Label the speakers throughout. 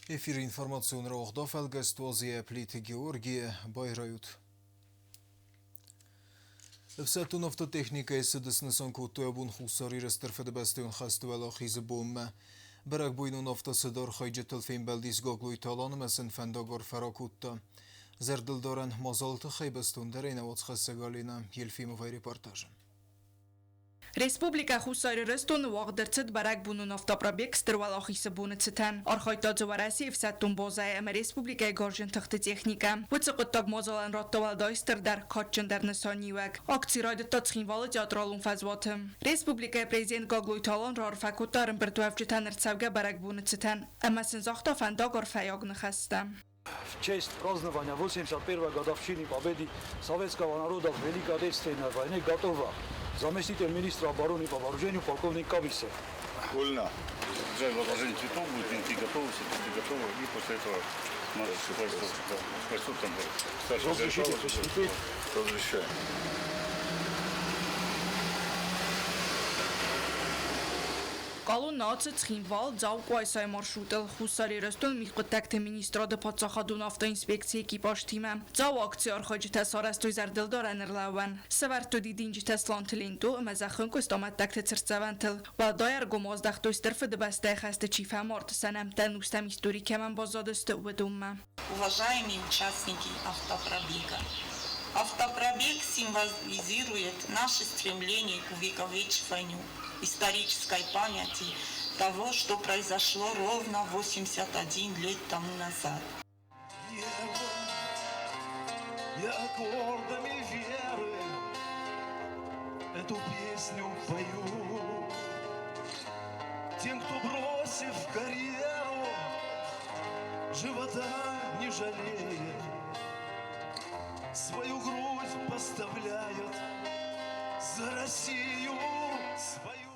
Speaker 1: Efir informasyonları oğda felgestuaziye pliti Georgiye Bayrayut. Efsetun afta teknika esidisini sankutuya bun xusari resterfede besteun xastu ala xizi bomme. Berek boynun afta sidar xaycı telfin beldis gaglu italanı mesin fendagar ferakutta. Zerdildaren mazaltı xaybestun derine vat xasegalina yelfim ve reportajın.
Speaker 2: Республика Хусайрыстун вагдырцыд барак бунун автопробег стырвалахисы буныцытан. Архайтадзы вараси эфсаттун бозай эма республика горжин тахты техника. Вуцыqıttag мозалан роттовалдойстырдар катчындарны сонивак. Акцирайды тацхинвалы театралун фазваты. Республика президент Гаглуй Талон рарфакутарын бір туавчытан рцавга барак буныцытан. Эма сынзахта фандагор фаягны хаста.
Speaker 3: В честь празднования 81-й годовщины победы советского народа в Великой Отечественной войне готова заместитель министра обороны по вооружению полковник Кависев.
Speaker 4: Вольно. Жаль, возложение цветов будет, венки готовы, все готовы, и после этого надо считать, что спасут там старший
Speaker 3: Разрешите.
Speaker 4: Разрешаю.
Speaker 2: Qalun naçı çıxinval cav qoysay marşrutel Xusarırыстun miqtəkte ministrada patsaxadun avto inspeksiya ekipaj timə. Cav aksiya arxacı təsarastoy zərdildar ənirləvən. Səvərtü didinci təslantilindu məzəxın qostamatdəkte çırtsəvəntil. Və dayar qomazdaqtoy stırfıdı bəstəy xəstə çifəmort sənəmtən устам историк həmən bazadısты üvədumə.
Speaker 5: Уважаемые участники автопробега, автопробег символизирует наше стремление к увековечиванию исторической памяти того, что произошло ровно 81 лет тому назад.
Speaker 6: Я аккордами веры эту песню пою тем, кто, бросив карьеру, живота не жалеет, свою грудь поставляет за Россию свою.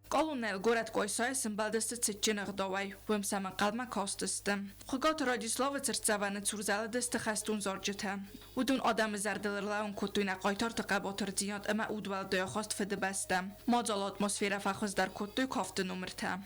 Speaker 2: Qalunel город qoysay symbaldısı çitçinıq davay, vımsamın qalma kastısdı. Xugat Radislavı çırtsavani çurzalidıstı xastun zorcıta. Udun adamı zərdilirlaun kutuyna qaytar tıqabatır diyat ama udval döyəxast fıdı bəstə. Macal atmosfera faxızdar kutuy kaftı numırta.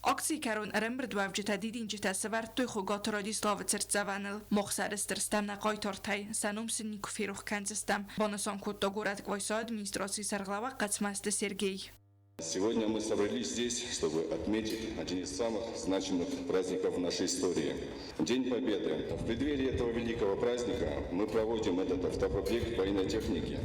Speaker 2: Акции карун рембр двавжи тадидинчи тасавар той хугат Радислав церцаванил мохсарыстырстам на қайтартай санум синнику фирух канзыстам бонасан кутто город квайса администрации сарглава кацмасты Сергей.
Speaker 7: Сегодня мы собрались здесь, чтобы отметить один из самых значимых праздников нашей истории – День Победы. В преддверии этого великого праздника мы проводим этот автопробег военной техники.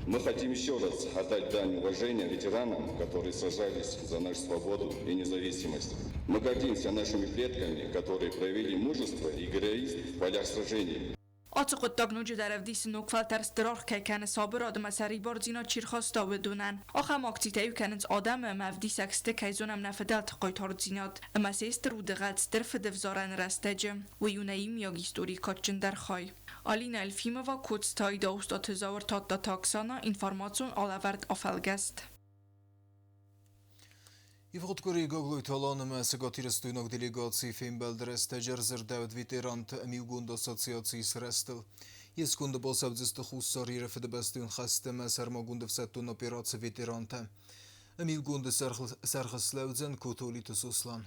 Speaker 7: Мы хотим еще раз отдать дань уважения ветеранам, которые сражались за нашу свободу и независимость. Мы гордимся нашими предками, которые проявили мужество и героизм в полях сражений.
Speaker 2: Açıqıttaq nucu dərəvdisi nukfal tərstıraq kəkəni sabır adıma səri barzina çirxasta vedunən. Axam aktitə yükənins adamı məvdi səkstə kəyzunəm nəfədəl tıqaytar zinat. Əmə sestr udığət stırfıdı vzaran rəstəcə. Və yunəyim yag istori kaçındər xay. Alina Elfimova kutstay da usta tezavır tatda taksana informasyon alavərd afəlgəst.
Speaker 1: Ивготкори Гаглуй Талан месегатир стойнок делегации Феймбелдерестеджер зердевд ветерант Милгунд ассоциации срестел. Ескунда басавдзисты хуссари рефеде бестун хасте месермагунда всеттун операция ветеранта. Милгунда серхслевдзен кутолиты суслан.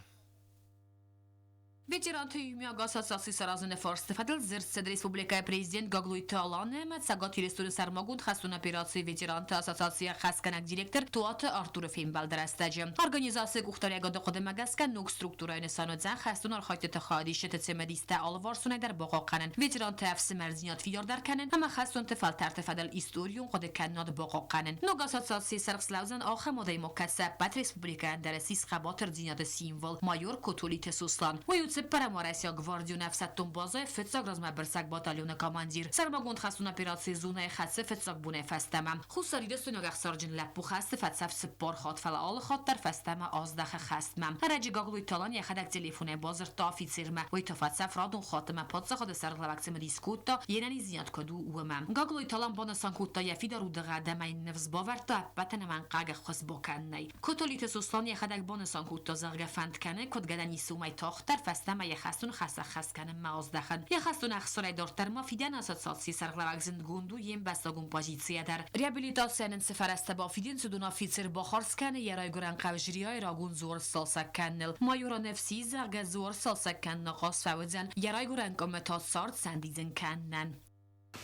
Speaker 8: Ветеран Тюмяга ассоциации саразыны форстефадыл зерцед республика президент Гаглуй Таланы мәтсагат юристоры сармагунд хастун операции ветеранты ассоциация хасканак директор Туаты Артур Феймбалдерестеджи. Организация кухтаряга доқодемагаска нук структурайны санудзан хастун архайты тахадиши тцемедисте алварсунай дар боқоқанын. Ветеран тәфси мәрзинят фиярдарканын, ама хастун тефал тартефадал историон қоды каннад боқоқанын. Нук ассоциации сархслаузан ахамадай моккасса бат республика дәресис қабатыр динады символ майор Кутулите Суслан. Парамарасия гвардию нафсаттун базай фетсаг разма берсак батальона командир. Сармагунд хастун операции зуна хатсе фетсаг буне фастама. Хусариде сунагах сарджин лапу хаст фатсав спор хат фала хат дар фастама аздах хастмам. Раджи Гаглуй Талан яхадак телефоне базар та офицерма. Вой та фатсав радун хатма подса хад сарглаваксем дискута yenani ziyad kadu uamam. Гаглуй Талан бана санкута яфида рудага дамай невз баварта батана man qaga khos bokanay. Kotolite Суслан яхадак бана санкута зарга фанткане код гадани сумай тохтар фаст Stama Yahastun Haskan Mazdachan. Yahastun Axsoray Dortar Mafiden Assocji Sarglawagzyn Gundu Jem Bastagun Pozicja dar. Реабилитацияның сефарасты бафидин судун офицер бахарсканы ярай гуран қавжирияй рагун зор салсакканнил. Майора нефси зарга зор салсакканна қас фавзан ярай гуран комментат сарт сандизен каннан.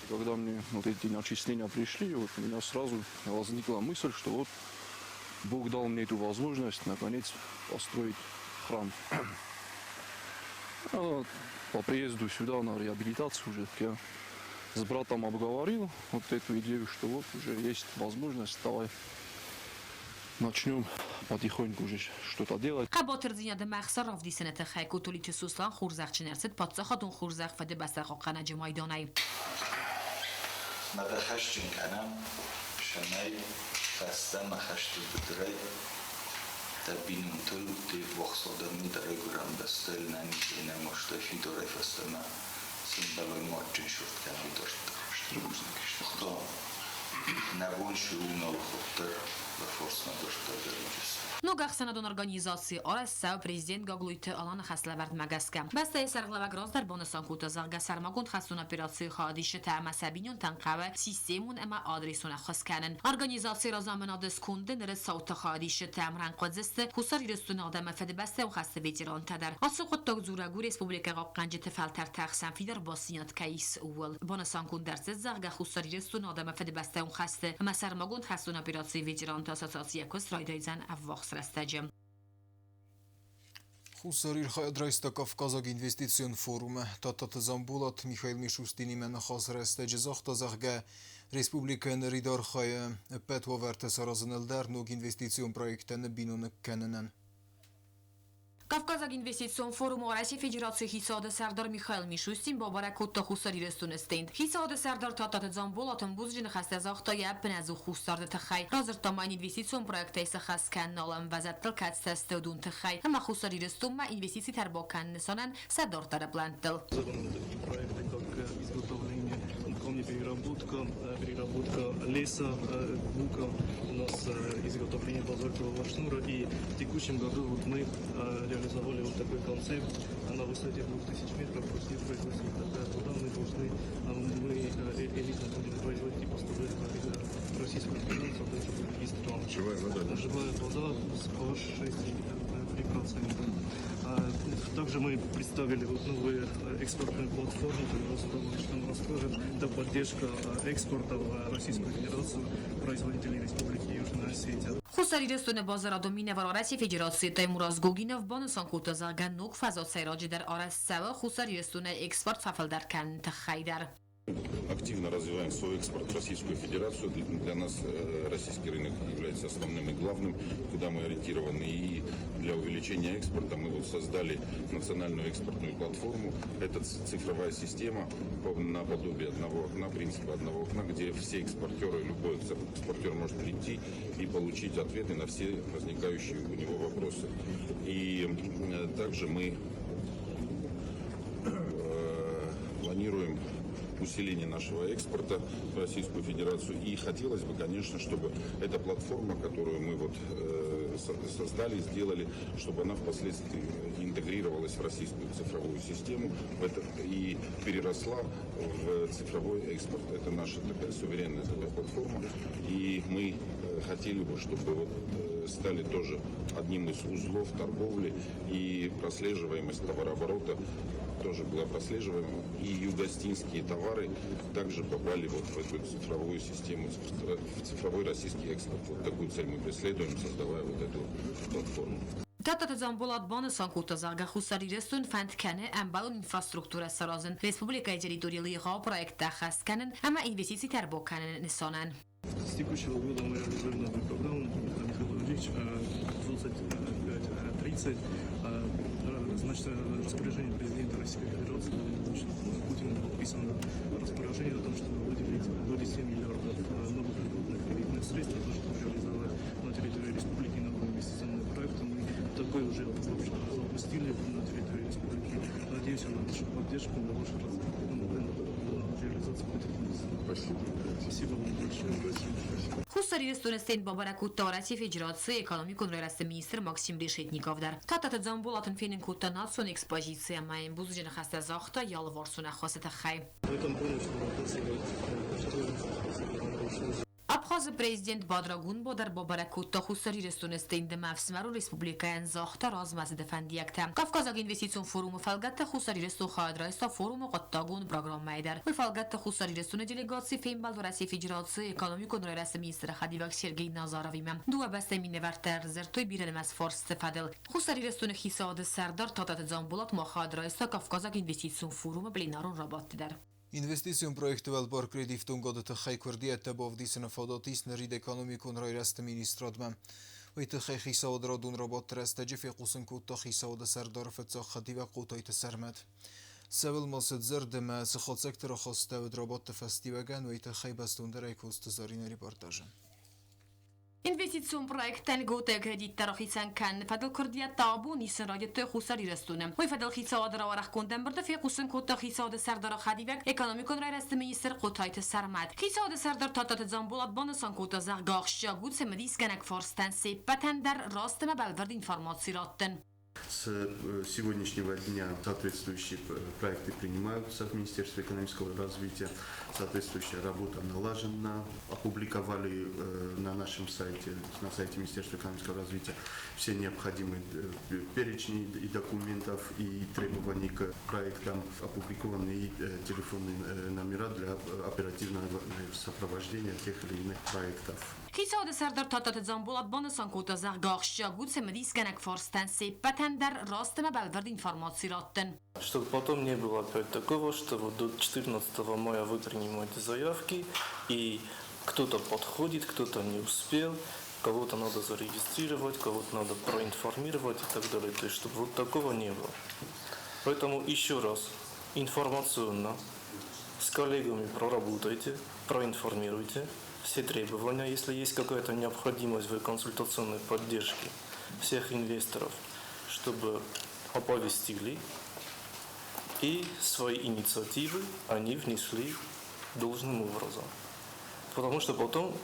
Speaker 9: Когда мне вот эти начисления пришли, вот у меня сразу возникла мысль, что вот Бог дал мне эту возможность наконец построить храм. А по приезду сюда на реабилитацию уже я с братом обговорил вот эту идею, что вот уже есть возможность, давай начнем потихоньку уже что-то делать.
Speaker 8: قباتر زیاد مخسر دی سنت خیکو تولیت سوسلان خورزخ چنرسد پادساخاتون خورزخ فده بسرخ قناج مایدانای
Speaker 10: مده خشتین کنم شنای خسته مخشت بدری تبینم تل دی وقصادمی داره گرم دستل نمیدینه مشتفی داره فستمه سنبالای مارچن شد کنم داشت روزنکشت خدا نبون شروع نالخوبتر و فرص نداشت داره
Speaker 8: Но гахсанадон организации Орасса президент Гаглуйте Алан Хаславард Магаска. Баста сарглавак раздар бонасан кута зарга сармагунд хасун операции хадише та сабинyon танқава системун ама адресуна хасканен. Организация разамена дискунден ресаута хадише тамран qadziste хусар ирстун адам фед баста خاص ветеран тадар. Асу қоттак зурагу республикага қанжы тефалтар тахсан фидер басинат кайс увал. Бонасан кунд дарсез зарга хусар ирстун адам фед баста خاص ама сармагунд хасун операции ветеран ассоциация косрайдайзан аввахс растаджем.
Speaker 1: Хусарир хайдрайста Кавказаг инвестицион форуме татат замбулат Михаил Мишустини мен хас растадж захта зарга республикан ридар хай петва верте саразанелдар ног инвестицион проектен бинон кеннен.
Speaker 8: Кавказаг инвестицион форум Россия Федерации Хисада Сардар Михаил Мишустин ба баракутта хусари рестунестенд. Хисада Сардар татат замбулатын бузжин хаста захта япн азу хусарда тахай. Разыр таман инвестицион проекта иса хас канналам вазаттыл катстастудун тахай. Ама хусари рестума инвестиции тарбокан несанан Садар тараплантыл.
Speaker 11: Проекты как изготовление, переработка леса, бука, у нас изготовление базальтового шнура, и в текущем году вот мы реализовали вот такой концепт на высоте 2000 метров, после производителя такая вода, мы элитно будем производить и поставлять в Российскую Федерацию, то есть в другие страны. Живая вода с pH 6,3%. Также мы представили вот новые экспортные платформы, что мы расскажем, это поддержка экспорта в Российскую Федерацию производителей Республики Южная Осетия.
Speaker 8: Хусари рестуне базара домине вар Россия Федерации Таймураз Гогинов бонусан кута зарган нук фазот сайраджи дар Орасава хусари рестуне экспорт фафалдар кан тахайдар.
Speaker 12: Активно развиваем свой экспорт в Российскую Федерацию. Для нас российский рынок является основным и главным, куда мы ориентированы. И для увеличения экспорта мы вот создали национальную экспортную платформу. Это цифровая система наподобие одного окна, принципа одного окна, где все экспортеры, любой экспортер может прийти и получить ответы на все возникающие у него вопросы. И также мы планируем усиление нашего экспорта в Российскую Федерацию. И хотелось бы, конечно, чтобы эта платформа, которую мы вот создали, сделали, чтобы она впоследствии интегрировалась в российскую цифровую систему и переросла в цифровой экспорт. Это наша такая суверенная такая платформа. И мы хотели бы, чтобы вот стали тоже одним из узлов торговли, и прослеживаемость товарооборота тоже была прослеживаема, и югостинские товары также попали вот в эту цифровую систему, в цифровой российский экспорт. Вот такую цель мы преследуем, создавая вот эту платформу.
Speaker 8: Татат замбулат бонусан кута зарга хусари рестун фанткане амбалун инфраструктура саразын республика территориялы проекта хасканен, ама инвестиции тарбоканен несанан.
Speaker 11: С текущего года мы реализуем новую программу, Михаил Владимирович, 25-30. Значит, распоряжение президента Российской Федерации Путина подписано распоряжение о том, чтобы выделить до 10 миллиардов новых льготных кредитных средств, для того, чтобы реализовать на территории республики новые инвестиционные проекты. Мы такой уже запустили на территории республики. Надеюсь на нашу поддержку, на вашу реализацию этих инвестиций. Спасибо вам большое. Спасибо.
Speaker 8: Хусари Стунестейн Бабаракутта Россия Федерации экономику нравится министр Максим Решетниковдар. Татат Замбулатын Фининкутта Национ экспозиция Майм Бузжина Хаста Захта Ялворсуна Хосата Хай. Абхаз президент Бадрагун Бодар Бабаракутта Хусари Стунестейн Демавсмару Республикаен Захта Размаз Дефандиякта. Кавказак инвестицион форуму Фалгатта Хусари Ресту Хадрайста форуму Qottagун программайдар. Вы Фалгатта Хусари Рестуна делегации Феймбал Россия Федерации экономику нравится министр Хадивак Сергей Назаровим. Дуа баста миневартер зертой бирелмас форс стефадел. Хусари Рестуна хисад Сардар Татат Замбулат Махадрайста Кавказак инвестицион форуму Блинарун Рабаттидар.
Speaker 1: Инвестицион проектувал бар кредит тунгодата хайквардиета бовдисена фадатис нарид экономикун райраст министрадма. ويت خيخي سود رادون رباط ترسته في قوسن كوتا خي سود سردار فتسا خديوة قوتايت سرمد سوال ماسد زرد ما سخات سكتر خاسته و درابات فستیوگن ويت خي بستون در کوست زارین ریپورتاژن.
Speaker 8: Инвестицион проектен готе кредит тарахисан кан фадал курдия табу нисан радио хусари растунам. Ой фадал хисад раварах кондам برده في قوسن کوتا хисад سردار خدیوگ экономикон райраст министр قوتايت سرمد. хисад سردار تاتات زنبولات بانسان کوتا زغاخشا بود سمدیس گنک فارستان سیپتن در راست ما بالورد информации раттен.
Speaker 13: С сегодняшнего дня соответствующие проекты принимаются в Министерстве экономического развития. Соответствующая работа налажена. Опубликовали на нашем сайте, на сайте Министерства экономического развития все необходимые перечни и документов и требований к проектам. Опубликованы и телефонные номера для оперативного сопровождения тех или иных проектов.
Speaker 8: хисад سردار تاتات زنبولات بانسان کوتا زغاخشا بود سمدیس گنک فارستان سیپتن در راست ما بالورد информации раттен.
Speaker 11: Чтобы потом не было опять такого, что вот до 14 мая вы принимаете заявки, и кто-то подходит, кто-то не успел, кого-то надо зарегистрировать, кого-то надо проинформировать и так далее. То есть, чтобы вот такого не было. Поэтому еще раз, информационно с коллегами проработайте, проинформируйте все требования. Если есть какая-то необходимость в консультационной поддержке всех инвесторов, чтобы оповестили, и свои инициативы они внесли должным образом. Потому что потом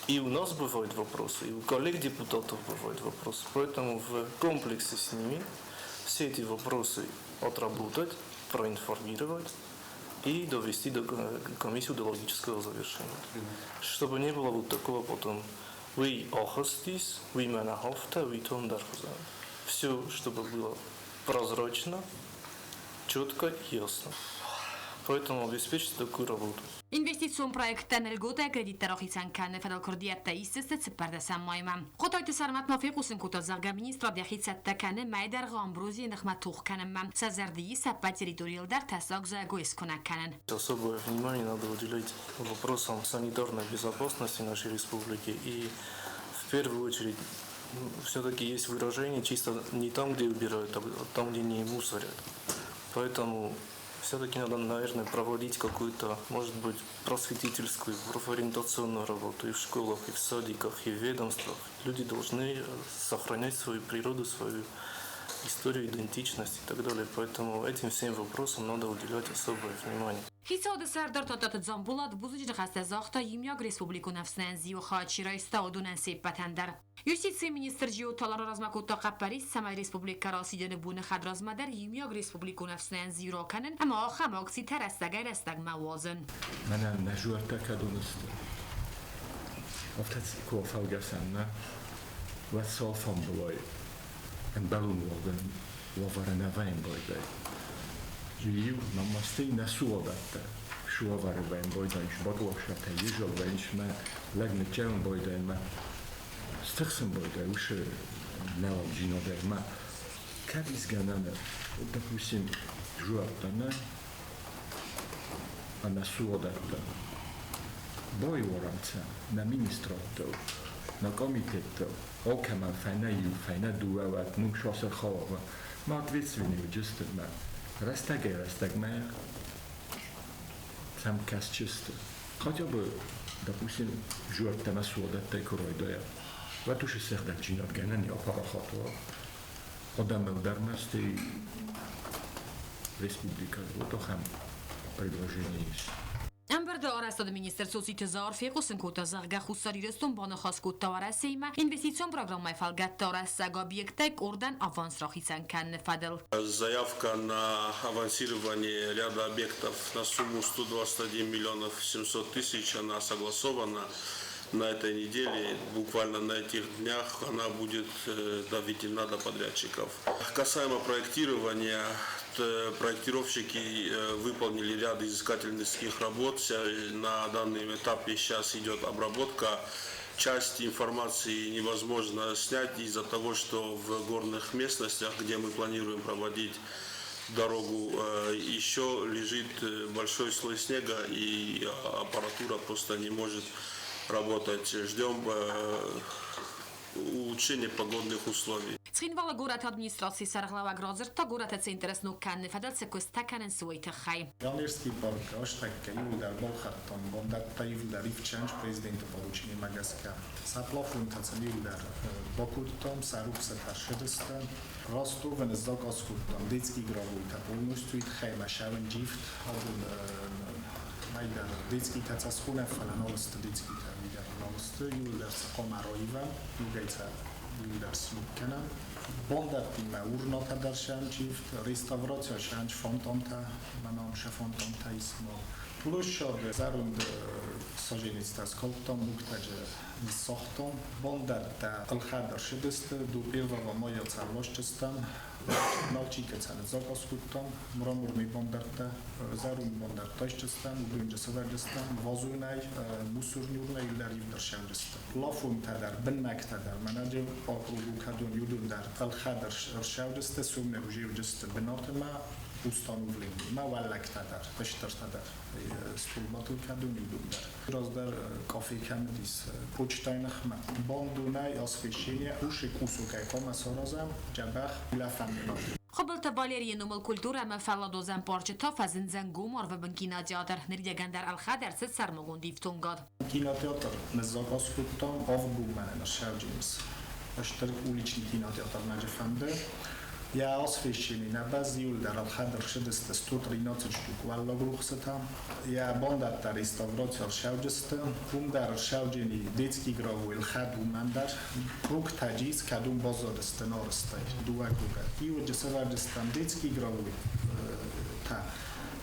Speaker 11: и у нас бывают вопросы, и у коллег-депутатов бывают вопросы. Поэтому в комплексе с ними все эти вопросы отработать, проинформировать и довести до комиссии до логического завершения. Чтобы не было вот такого потом. Вы охостись, вы меня хофта, вы том дархуза. Все, чтобы было прозрачно, четко и ясно. Поэтому обеспечить такую работу.
Speaker 8: Инвестицион проектен الجوتا كريديت تراخيسان كان فدال كرديات تايسست سبرد سمايما قطعت سرمت ما في قوسن كوتا زغا مينستر دخيت ستكن مايدر غامبروزي نخما توخ كانم سازردي سبا территориал дар тасак загу искона канен.
Speaker 11: Особое внимание надо уделять вопросам санитарной безопасности нашей республики и в первую очередь все-таки есть выражение чисто не там, где убирают, а там, где не мусорят. Поэтому все-таки надо, наверное, проводить какую-то, может быть, просветительскую, профориентационную работу и в школах, и в садиках, и в ведомствах. Люди должны сохранять свою природу, свою историю, идентичность и так далее. Поэтому этим всем вопросам надо уделять особое внимание.
Speaker 8: хисад сардар татат замбулат бузуж хаста захта юмяг республику нафснан зио хачира истаудунан сепатандар. Юстиция министр Джио Талара размакута Капарис самай республика расиден бун хадразмадар юмяг республику нафснан зиро канен ама хамакси тарастагай растаг мавазен.
Speaker 14: Mana najuarta kadonist. Oftat ko falgasanna wa solfam boy. En balloon worden wavarana vain boy day. Jiu namastin nasuodata. Shuavara vain boy day shbadwasha ta usual range ma lagne jaun boy day ma. Stixsen boy day ush now gino day ma. Kabis ganana допустим juartana na suodata. Boj oranca na ministrato, na komiteto, okama fajna ju, fajna duavat, nuk šosa chova. Ma ответственный just ma. Растаг мэр, сам кас чисто. Хотя бы, допустим, жуат на суодата коройдоя. Вот уж и сердак джинат гана не опарахатова. Одам ударности республика. Вот охам предложение есть.
Speaker 8: Амбердо Արաստոդը Մինիստրացիոն Զարֆի Խուսնկուտը Զարգախուսարի Ռեստոն բանը խասկուտ տավարասիма инвестицион программой Фалгат Торасага объекта Ордан аванс Рохицанкан Фадел.
Speaker 15: Заявка на авансирование ряда объектов на сумму 121 миллионов 700 тысяч, она согласована. На этой неделе, буквально на этих днях, она будет доведена до подрядчиков. Касаемо проектирования, проектировщики выполнили ряд изыскательских работ. На данном этапе сейчас идет обработка. Часть информации невозможно снять из-за того, что в горных местностях, где мы планируем проводить дорогу, еще лежит большой слой снега, и аппаратура просто не может работать. Ждем улучшения погодных условий.
Speaker 8: Цхинвала город администрации Сарглава Грозерта город это интересно канны федерация костаканен суйта хай.
Speaker 16: Пионерский парк Оштакка Юлдар Болхаттон Бондатта Юлдар Ивчанч президента получения Магаска. Саплофунта Юлдар Бокуттом Сарукса Ташедеста Ростов Венезокоскуттом детский гравуйта полностью Итхайма Шавенджифт Майдар детский тацасхуна фананосты детский тамидар носты Юлдар Комароива Югайца Юлдар Смуккана Бондаттима урнота даршанчифт реставрация шанч фонтонта манамша фонтонта исмо площадь зарунд сожженица сколтом муктаже сохтом Бондатта алхадар шедесте до 1 мая царвошчестан Навчикацан Закоскуттан Мраморный Бондатта зарунд Бондатташчестан Угринже Саварджестан Вазунай Мусурнюрна Илдар Ивдаршанджестан Лафун Тадар Бенмактадар Менеджер Округукадун Юдундар Алхадар Ршавджесте Сумне Уживджесте Бенатема установление. Мавалактадар, Пештартадар, Стулматулкадун Юдундар. Раздар кофе камедис, почтайнах Бондунай освещение, уши кусукай комасоразам, Джабах, Лафаминов.
Speaker 8: خبلت باليري نوم الكولتورا ما فلادو زن بارچتا فزن زن گومار و بنكينا تياتر نريدگن در الخدر ست سرمگون دیفتونگاد.
Speaker 16: Кинотеатр Закоскуттан Овгумана на Шавджинс. Аштерк уличный кинотеатр Наджифанде. Я освещение на базе Юлдар Алхадр 113 штук валла глухсата. Я Бондатта реставрация Шавджеста. Умдар Шавджини детский граву Илхад Умандар. Круг Таджис Кадум Бозор Стенорстай. Дуа круга. И вот Саварджестан детский граву та.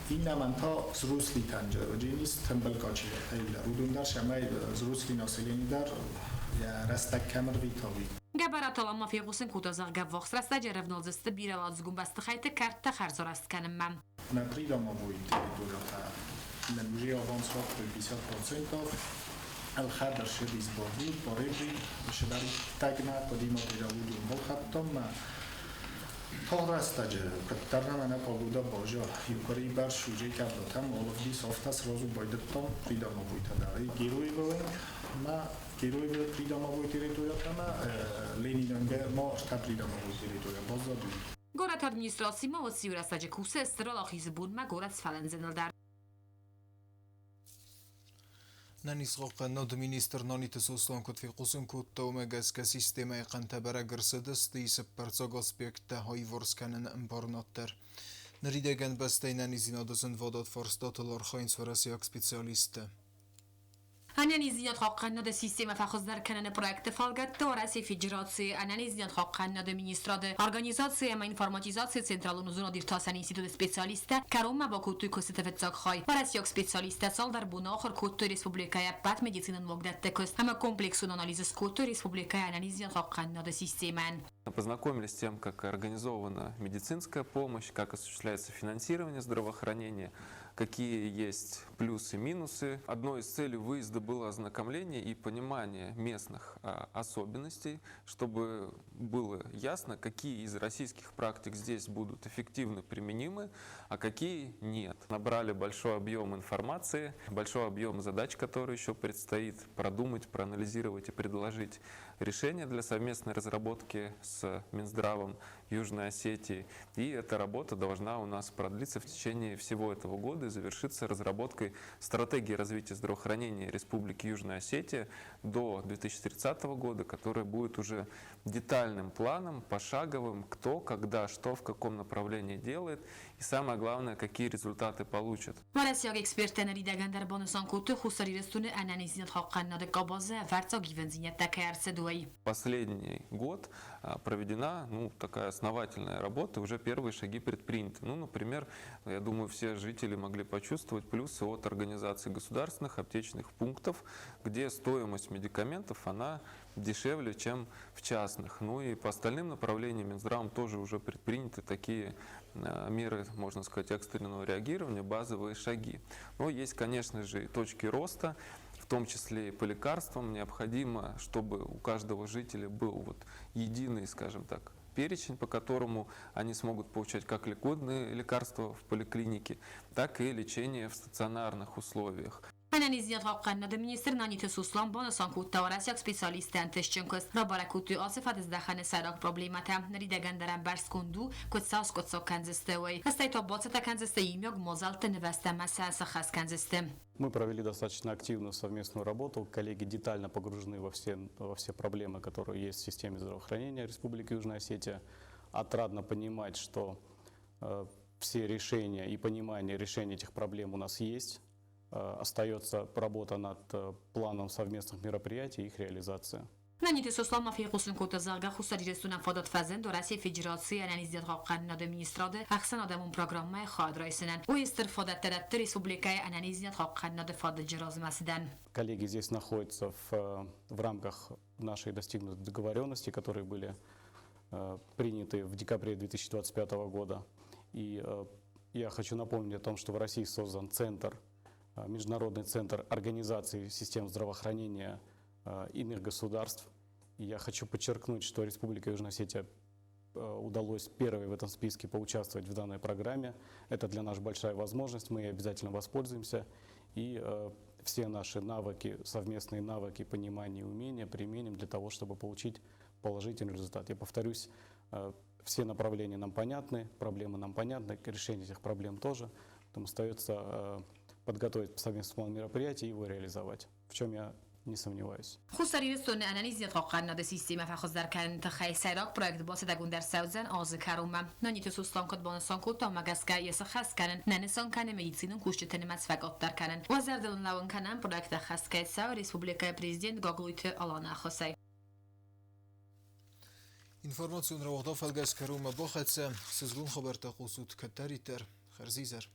Speaker 16: این منطقه زروسلی تنجاری نیست تنبل کاچی خیلی رودون در شمای زروسلی ناسیلینی در یا رستک کمر ویتاوی.
Speaker 8: گبرات لما في غسن كوتازغ گوخس رست جرفنال زست بیرالات زگون بست خیت کرد تخرزار است کنم من.
Speaker 16: نپریدا ما بوید دولتا نموجی آوانس وقت 50% الخدر شدیز بادی باریجی شداری تگنا قدیما بیراودون بخطم تا رستاجه کترنا من پاگودا باجا یوکاری بر شوجه کردم all of this oftas رازو بایدتم پریدا ما بوید داری گیروی گوین ما گیروی پریدا ما بوید تریتویا ما لینیننگه ما اشتا پریدا ما بوید تریتویا بازدادوی
Speaker 8: گورت ادمنستراسی ما و سیور استاجه کوسه استرال آخیز بود ما گورت فلنزنل در
Speaker 1: Нанис гоқаннод министр ноните сослон кот фи қусун кутта умегаска система иқанта барагырсыдыс тисып парцог аспекта хайворсканен импорноттер. Наридеген бастей нанизинадысын водот форстотылар хайнс варасияк специалисты.
Speaker 8: Analiziyat haqqında da sistema faxızlar kanını proyekti falgatda orası federatsiya analiziyat haqqında da ministrada organizatsiya ma informatizatsiya centralun uzun dirtasan institut specialista karoma ba kutu kostefetsak khay orası specialista saldar buna axir kutu respublikaya pat meditsinin vogdatda kost ama kompleksun analizis kutu respublikaya analiziyat haqqında da sisteman.
Speaker 17: Познакомились с тем, как организована медицинская помощь, как осуществляется финансирование здравоохранения, какие есть плюсы и минусы. Одной из целей выезда было ознакомление и понимание местных особенностей, чтобы было ясно, какие из российских практик здесь будут эффективно применимы, а какие нет. Набрали большой объем информации, большой объем задач, которые еще предстоит продумать, проанализировать и предложить решения для совместной разработки с Минздравом Южной Осетии. И эта работа должна у нас продлиться в течение всего этого года и завершиться разработкой стратегии развития здравоохранения Республики Южная Осетия до 2030 года, которая будет уже детальным планом, пошаговым, кто, когда, что, в каком направлении делает. И и самое главное, какие результаты получат.
Speaker 8: Варасияг экспертенери дагандер бонусан куты хусари рестуны ананизинят хакканнады кабазы варцаг гивензинят такэрседуэй.
Speaker 17: Последний год проведена такая основательная работа, уже первые шаги предприняты. Например, я думаю, все жители могли почувствовать плюсы от организации государственных аптечных пунктов, где стоимость медикаментов, она дешевле, чем в частных. И по остальным направлениям Минздравом тоже уже предприняты такие меры, можно сказать, экстренного реагирования, базовые шаги. Но есть, конечно же, и точки роста, в том числе и по лекарствам. Необходимо, чтобы у каждого жителя был единый, скажем так, перечень, по которому они смогут получать как ликвидные лекарства в поликлинике, так и лечение в стационарных условиях.
Speaker 8: Analiziyat haqqanada minister Nanit Suslan bonusan kutta Varasyak specialisten teshchenköz rabarakutu asifat izdakhane sarak problemata ridegenderem berskundu kutsas kutsak kanzisteway. Hastayto botsata kanzisteyim yog mozalta nevesta masasa khas kanzistem.
Speaker 18: Мы провели достаточно активную совместную работу. Коллеги детально погружены во все проблемы, которые есть в системе здравоохранения Республики Южная Осетия. Отрадно понимать, что все решения и понимание решения этих проблем у нас есть. Остается работа над планом совместных мероприятий и их реализация.
Speaker 8: Nanit Suslan mafi khusun kutta zarga khusari restunan fadat fazen dorasi federatsiya analiziyat haqqanada ministrade ahsan adamun programma khad raisenen. U istirfadat tadat Республикай analiziyat haqqanada fadat jirazmasidan.
Speaker 18: Коллеги здесь находятся в рамках нашей достигнутой договоренности, которые были приняты в декабре 2025 года. И я хочу напомнить о том, что в России создан Международный центр организации систем здравоохранения иных государств. И я хочу подчеркнуть, что Республика Южная Осетия удалось первой в этом списке поучаствовать в данной программе. Это для нас большая возможность, мы обязательно воспользуемся. И все наши навыки, совместные навыки, понимания и умения применим для того, чтобы получить положительный результат. Я повторюсь, все направления нам понятны, проблемы нам понятны, решение этих проблем тоже. Поэтому остается подготовить совместный план мероприятий и его реализовать, в чем я не сомневаюсь.
Speaker 8: Хусари рестуны analiziyat haqqanada sistema fakhzdar kan takhay sayrak projekt bosada gundar sauzen az karuma. Nanit Suslan kod bonusan kutta magaska yesa khas kanen nanison kan meditsinun kushteteni masfagattar kanen. Wazardilin lawan kanen projekta khas kaysa Республика президент Gogluyti alana khosay.
Speaker 1: Информацию на Равдов Алгас Карума Бохаца, Сызгун Хабарта Хусут Катаритер, Харзизар.